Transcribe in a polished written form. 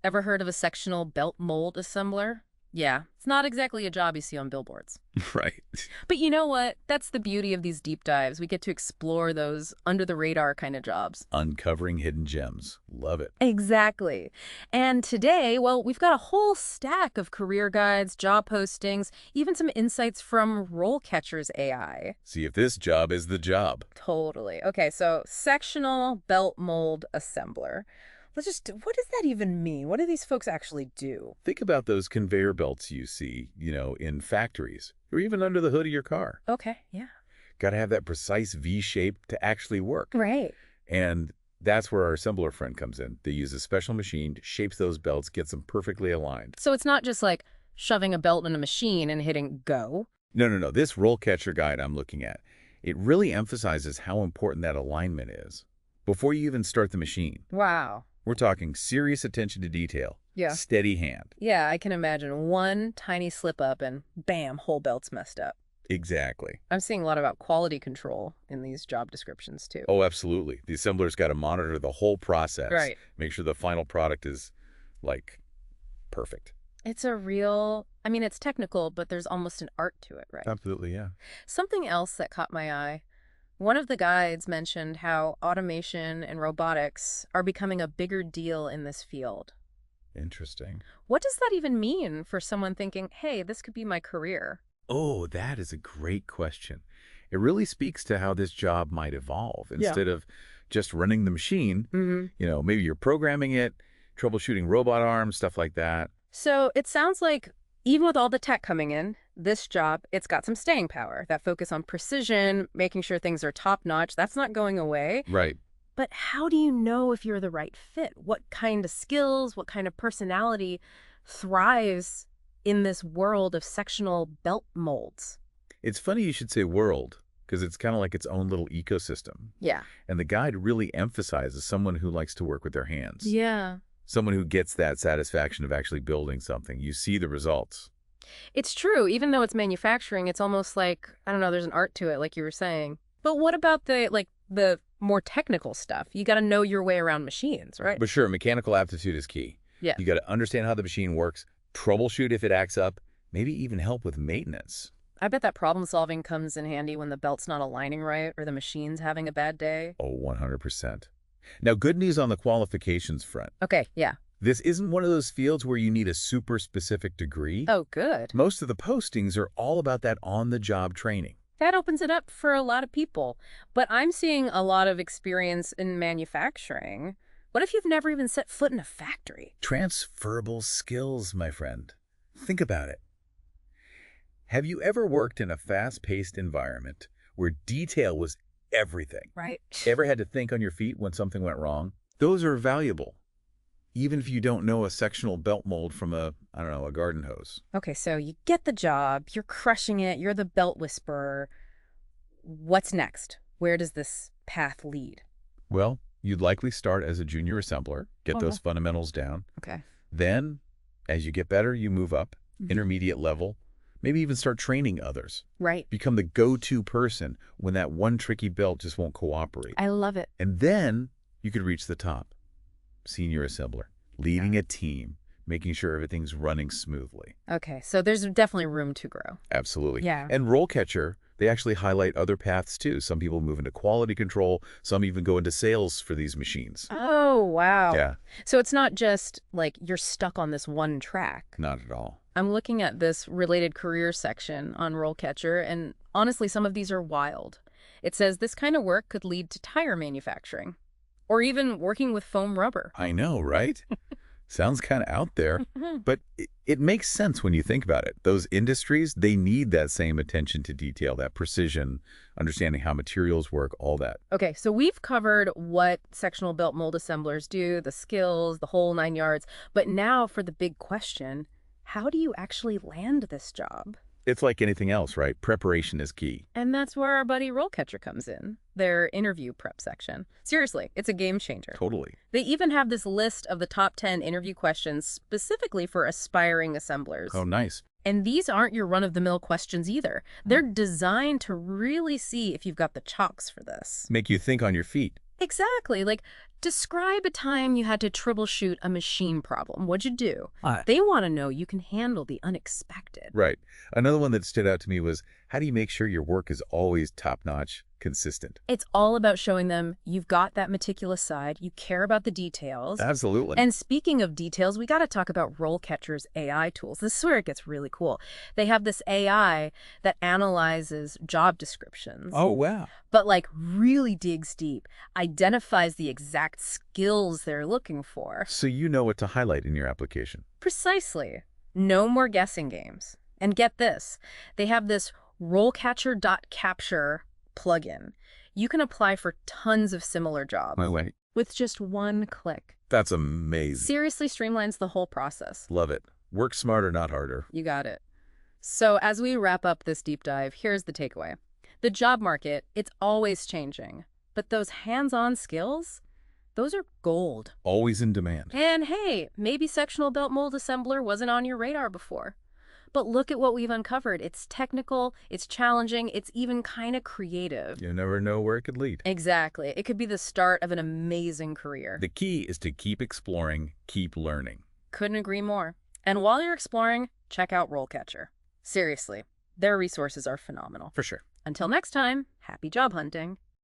Ever heard of a sectional belt mold assembler? Yeah, it's not exactly a job you see on billboards. Right. But you know what? That's the beauty of these deep dives. We get to explore those under-the-radar kind of jobs. Uncovering hidden gems. Love it. Exactly. And today, well, we've got a whole stack of career guides, job postings, even some insights from RoleCatcher's AI. See if this job is the job. Totally. Okay, so sectional belt mold assembler. What does that even mean? What do these folks actually do? Think about those conveyor belts you see, in factories or even under the hood of your car. Okay, yeah. Got to have that precise V shape to actually work. Right. And that's where our assembler friend comes in. They use a special machine, shapes those belts, gets them perfectly aligned. So it's not just like shoving a belt in a machine and hitting go. No, no, no. This roll catcher guide I'm looking at, it really emphasizes how important that alignment is before you even start the machine. Wow. We're talking serious attention to detail. Yeah. Steady hand. Yeah, I can imagine one tiny slip up and bam, whole belt's messed up. Exactly. I'm seeing a lot about quality control in these job descriptions too. Oh, absolutely. The assembler's got to monitor the whole process. Right. Make sure the final product is, like, perfect. It's it's technical, but there's almost an art to it, right? Absolutely, yeah. Something else that caught my eye. One of the guides mentioned how automation and robotics are becoming a bigger deal in this field. Interesting. What does that even mean for someone thinking, hey, this could be my career? Oh, that is a great question. It really speaks to how this job might evolve. Yeah. Instead of just running the machine, Mm-hmm. maybe you're programming it, troubleshooting robot arms, stuff like that. So it sounds like even with all the tech coming in, this job, it's got some staying power. That focus on precision, making sure things are top-notch, that's not going away. Right. But how do you know if you're the right fit? What kind of skills, what kind of personality thrives in this world of sectional belt molds? It's funny you should say world, because it's kind of like its own little ecosystem. Yeah. And the guide really emphasizes someone who likes to work with their hands. Yeah. Someone who gets that satisfaction of actually building something. You see the results. It's true. Even though it's manufacturing, it's almost like, I don't know, there's an art to it, like you were saying. But what about the more technical stuff? You got to know your way around machines, right? But sure, mechanical aptitude is key. Yeah. You got to understand how the machine works, troubleshoot if it acts up, maybe even help with maintenance. I bet that problem solving comes in handy when the belt's not aligning right or the machine's having a bad day. Oh, 100%. Now, good news on the qualifications front. Okay, yeah. This isn't one of those fields where you need a super specific degree. Oh, good. Most of the postings are all about that on-the-job training. That opens it up for a lot of people. But I'm seeing a lot of experience in manufacturing. What if you've never even set foot in a factory? Transferable skills, my friend. Think about it. Have you ever worked in a fast-paced environment where detail was everything? Right. Ever had to think on your feet when something went wrong? Those are valuable, even if you don't know a sectional belt mold from a garden hose. Okay, so you get the job, you're crushing it, you're the belt whisperer. What's next? Where does this path lead? Well, you'd likely start as a junior assembler, get those fundamentals down. Okay. Then, as you get better, you move up, intermediate level, maybe even start training others. Right. Become the go-to person when that one tricky belt just won't cooperate. I love it. And then you could reach the top. Senior assembler, leading a team, making sure everything's running smoothly. Okay, so there's definitely room to grow. Absolutely. Yeah. And RoleCatcher, they actually highlight other paths too. Some people move into quality control. Some even go into sales for these machines. Oh, wow. Yeah. So it's not just like you're stuck on this one track. Not at all. I'm looking at this related career section on RoleCatcher, and honestly, some of these are wild. It says this kind of work could lead to tire manufacturing, or even working with foam rubber. I know, right? Sounds kind of out there, but it makes sense when you think about it. Those industries, they need that same attention to detail, that precision, understanding how materials work, all that. Okay, so we've covered what sectional belt mold assemblers do, the skills, the whole 9 yards. But now for the big question, how do you actually land this job? It's like anything else, right? Preparation is key. And that's where our buddy RoleCatcher comes in, their interview prep section. Seriously, it's a game changer. Totally. They even have this list of the top 10 interview questions specifically for aspiring assemblers. Oh, nice. And these aren't your run-of-the-mill questions either. They're designed to really see if you've got the chops for this. Make you think on your feet. Exactly. Like, Describe a time you had to troubleshoot a machine problem. What'd you do? Uh, They want to know you can handle the unexpected. Right. Another one that stood out to me was, how do you make sure your work is always top-notch, consistent? It's all about showing them you've got that meticulous side, you care about the details. Absolutely. And speaking of details, we got to talk about RoleCatcher's AI tools. This is where it gets really cool. They have this AI that analyzes job descriptions, oh, wow. but like really digs deep, identifies the exact skills they're looking for. So you know what to highlight in your application. Precisely. No more guessing games. And get this, they have this RoleCatcher.capture plugin. You can apply for tons of similar jobs Wait. with just one click. That's amazing. Seriously streamlines the whole process. Love it. Work smarter, not harder. You got it. So as we wrap up this deep dive, here's the takeaway. The job market, it's always changing. But those hands-on skills, those are gold. Always in demand. And hey, maybe Sectional Belt Mould Assembler wasn't on your radar before. But look at what we've uncovered. It's technical, it's challenging, it's even kind of creative. You never know where it could lead. Exactly. It could be the start of an amazing career. The key is to keep exploring, keep learning. Couldn't agree more. And while you're exploring, check out RoleCatcher. Seriously, their resources are phenomenal. For sure. Until next time, happy job hunting.